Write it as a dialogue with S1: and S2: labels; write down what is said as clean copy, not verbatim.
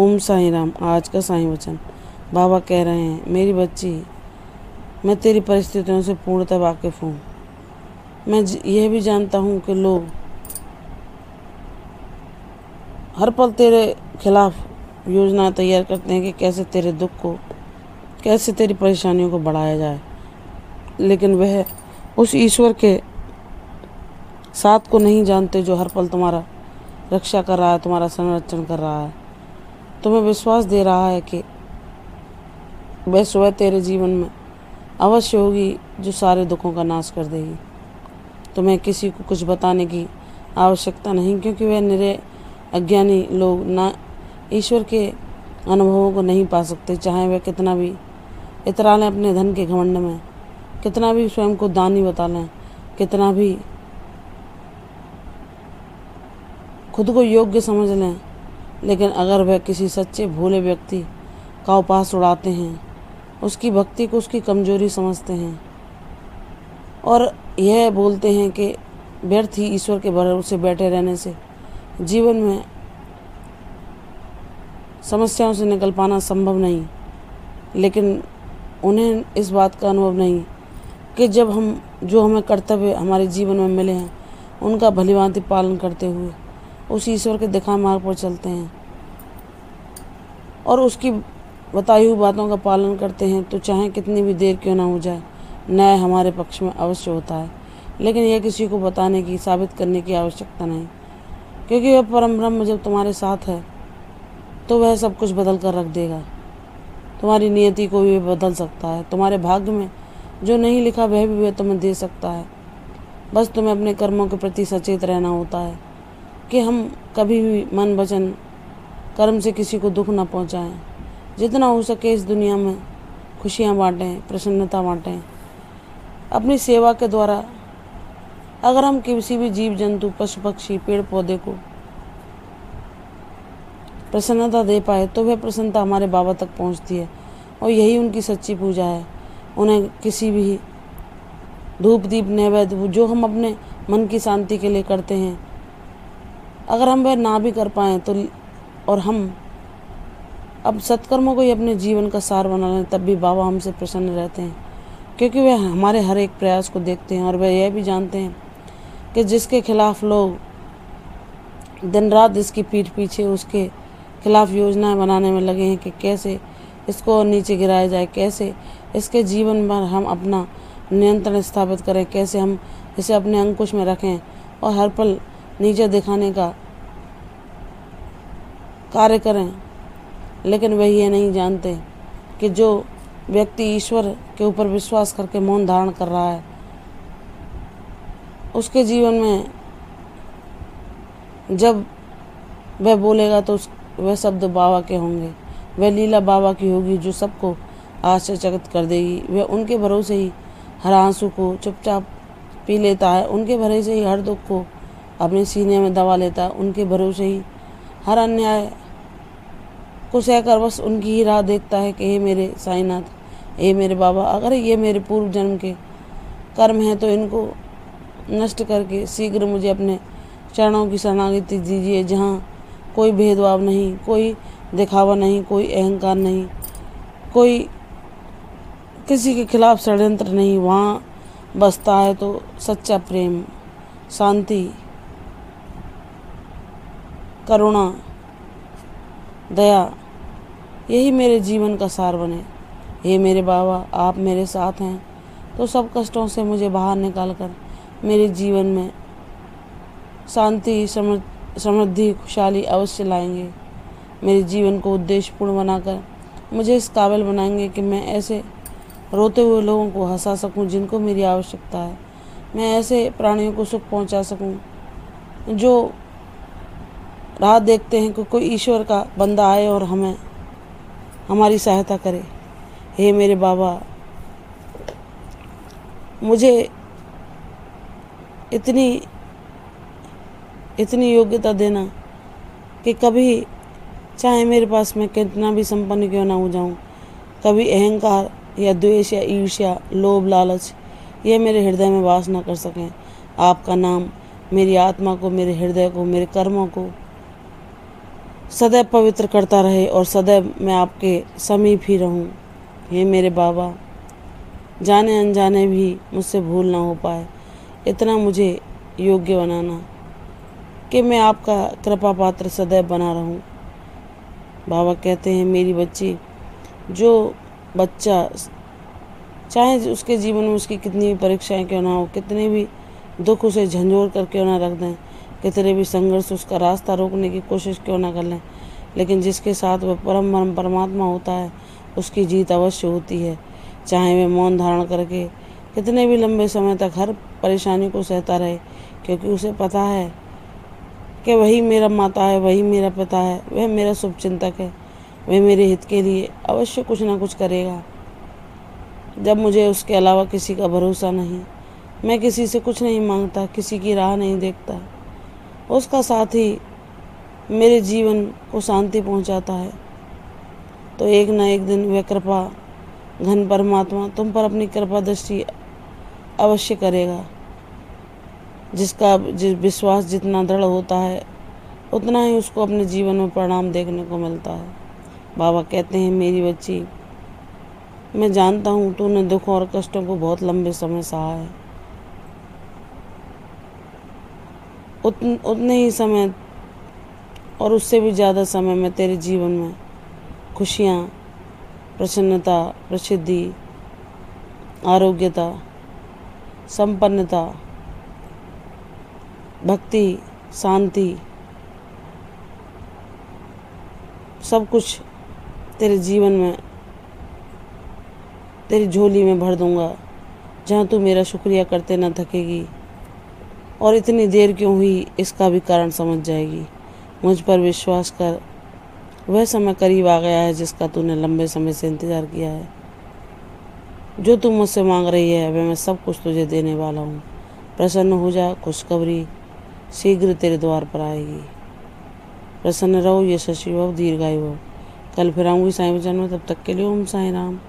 S1: ओम साईं राम। आज का साईं वचन। बाबा कह रहे हैं, मेरी बच्ची, मैं तेरी परिस्थितियों से पूर्णतः वाकिफ़ हूँ। मैं यह भी जानता हूँ कि लोग हर पल तेरे खिलाफ योजना तैयार करते हैं कि कैसे तेरे दुख को, कैसे तेरी परेशानियों को बढ़ाया जाए, लेकिन वह उस ईश्वर के साथ को नहीं जानते जो हर पल तुम्हारा रक्षा कर रहा है, तुम्हारा संरक्षण कर रहा है, तुम्हें विश्वास दे रहा है कि वह सुबह तेरे जीवन में अवश्य होगी जो सारे दुखों का नाश कर देगी। तुम्हें किसी को कुछ बताने की आवश्यकता नहीं, क्योंकि वह निरे अज्ञानी लोग ना ईश्वर के अनुभवों को नहीं पा सकते, चाहे वह कितना भी इतरा लें अपने धन के घमंड में, कितना भी स्वयं को दानी बता लें, कितना भी खुद को योग्य समझ लें, लेकिन अगर वह किसी सच्चे भोले व्यक्ति का उपहास उड़ाते हैं, उसकी भक्ति को उसकी कमजोरी समझते हैं और यह बोलते हैं कि व्यर्थ ही ईश्वर के भरोसे बैठे रहने से जीवन में समस्याओं से निकल पाना संभव नहीं, लेकिन उन्हें इस बात का अनुभव नहीं कि जब हम जो हमें कर्तव्य हमारे जीवन में मिले हैं उनका भलीभांति पालन करते हुए उस ईश्वर के दिखाए मार्ग पर चलते हैं और उसकी बताई हुई बातों का पालन करते हैं, तो चाहे कितनी भी देर क्यों ना हो जाए, न्याय हमारे पक्ष में अवश्य होता है। लेकिन यह किसी को बताने की, साबित करने की आवश्यकता नहीं, क्योंकि वह परम ब्रह्म जब तुम्हारे साथ है तो वह सब कुछ बदल कर रख देगा। तुम्हारी नियति को भी बदल सकता है, तुम्हारे भाग्य में जो नहीं लिखा वह भी वह तुम्हें दे सकता है। बस तुम्हें अपने कर्मों के प्रति सचेत रहना होता है कि हम कभी भी मन वचन कर्म से किसी को दुख न पहुंचाएं। जितना हो सके इस दुनिया में खुशियां बांटें, प्रसन्नता बांटें अपनी सेवा के द्वारा। अगर हम किसी भी जीव जंतु, पशु पक्षी, पेड़ पौधे को प्रसन्नता दे पाए तो वह प्रसन्नता हमारे बाबा तक पहुंचती है और यही उनकी सच्ची पूजा है। उन्हें किसी भी धूप दीप नैवेद्य जो हम अपने मन की शांति के लिए करते हैं, अगर हम वह ना भी कर पाएँ तो, और हम अब सत्कर्मों को ही अपने जीवन का सार बना लें, तब भी बाबा हमसे प्रसन्न रहते हैं, क्योंकि वह हमारे हर एक प्रयास को देखते हैं और वह यह भी जानते हैं कि जिसके खिलाफ लोग दिन रात इसकी पीठ पीछे उसके खिलाफ योजनाएं बनाने में लगे हैं कि कैसे इसको नीचे गिराया जाए, कैसे इसके जीवन पर हम अपना नियंत्रण स्थापित करें, कैसे हम इसे अपने अंकुश में रखें और हर पल नीचे दिखाने का कार्य करें। लेकिन वह ये नहीं जानते कि जो व्यक्ति ईश्वर के ऊपर विश्वास करके मौन धारण कर रहा है, उसके जीवन में जब वह बोलेगा तो वह शब्द बाबा के होंगे, वह लीला बाबा की होगी जो सबको आश्चर्यचकित कर देगी। वह उनके भरोसे ही हर आंसू को चुपचाप पी लेता है, उनके भरोसे ही हर दुख को अपने सीने में दबा लेता है, उनके भरोसे ही हर अन्याय को सहकर बस उनकी ही राह देखता है कि हे मेरे साईनाथ, हे मेरे बाबा, अगर ये मेरे पूर्व जन्म के कर्म हैं तो इनको नष्ट करके शीघ्र मुझे अपने चरणों की शरणागति दीजिए, जहाँ कोई भेदभाव नहीं, कोई दिखावा नहीं, कोई अहंकार नहीं, कोई किसी के खिलाफ षड्यंत्र नहीं, वहाँ बसता है तो सच्चा प्रेम, शांति, करुणा, दया, यही मेरे जीवन का सार बने। हे मेरे बाबा, आप मेरे साथ हैं तो सब कष्टों से मुझे बाहर निकालकर मेरे जीवन में शांति, समृद्धि, खुशहाली अवश्य लाएंगे। मेरे जीवन को उद्देश्यपूर्ण बनाकर मुझे इस काबिल बनाएंगे कि मैं ऐसे रोते हुए लोगों को हंसा सकूं जिनको मेरी आवश्यकता है। मैं ऐसे प्राणियों को सुख पहुंचा सकूं जो राह देखते हैं कि कोई ईश्वर का बंदा आए और हमें हमारी सहायता करे। हे मेरे बाबा, मुझे इतनी योग्यता देना कि कभी चाहे मेरे पास मैं कितना भी संपन्न क्यों ना हो जाऊं, कभी अहंकार या द्वेष या ईर्ष्या, लोभ, लालच ये मेरे हृदय में वास न कर सकें। आपका नाम मेरी आत्मा को, मेरे हृदय को, मेरे कर्मों को सदैव पवित्र करता रहे और सदैव मैं आपके समीप ही रहूं। हे मेरे बाबा, जाने अनजाने भी मुझसे भूल ना हो पाए, इतना मुझे योग्य बनाना कि मैं आपका कृपा पात्र सदैव बना रहूं। बाबा कहते हैं, मेरी बच्ची, जो बच्चा चाहे उसके जीवन में उसकी कितनी भी परीक्षाएं क्यों ना हो, कितने भी दुख उसे झंझोर कर क्यों ना रख दें, कितने भी संघर्ष उसका रास्ता रोकने की कोशिश क्यों ना कर लें, लेकिन जिसके साथ वह परम परमात्मा होता है उसकी जीत अवश्य होती है। चाहे वह मौन धारण करके कितने भी लंबे समय तक हर परेशानी को सहता रहे, क्योंकि उसे पता है कि वही मेरा माता है, वही मेरा पिता है, वह मेरा शुभचिंतक है, वह मेरे हित के लिए अवश्य कुछ ना कुछ करेगा। जब मुझे उसके अलावा किसी का भरोसा नहीं, मैं किसी से कुछ नहीं मांगता, किसी की राह नहीं देखता, उसका साथ ही मेरे जीवन को शांति पहुंचाता है, तो एक न एक दिन वह कृपा घन परमात्मा तुम पर अपनी कृपा दृष्टि अवश्य करेगा। जिसका विश्वास जितना दृढ़ होता है उतना ही उसको अपने जीवन में परिणाम देखने को मिलता है। बाबा कहते हैं, मेरी बच्ची, मैं जानता हूँ तूने दुखों और कष्टों को बहुत लंबे समय सहा है। उतने ही समय और उससे भी ज़्यादा समय में तेरे जीवन में खुशियाँ, प्रसन्नता, प्रसिद्धि, आरोग्यता, संपन्नता, भक्ति, शांति, सब कुछ तेरे जीवन में, तेरी झोली में भर दूंगा, जहाँ तू मेरा शुक्रिया करते न थकेगी। और इतनी देर क्यों हुई इसका भी कारण समझ जाएगी। मुझ पर विश्वास कर, वह समय करीब आ गया है जिसका तूने लंबे समय से इंतज़ार किया है। जो तू मुझसे मांग रही है वह मैं सब कुछ तुझे देने वाला हूँ। प्रसन्न हो जा, खुशखबरी शीघ्र तेरे द्वार पर आएगी। प्रसन्न रहो, यशस्वी हो, दीर्घायु हो। कल फिर आऊँगी साईं वचन में, तब तक के लिए ओम साईं राम।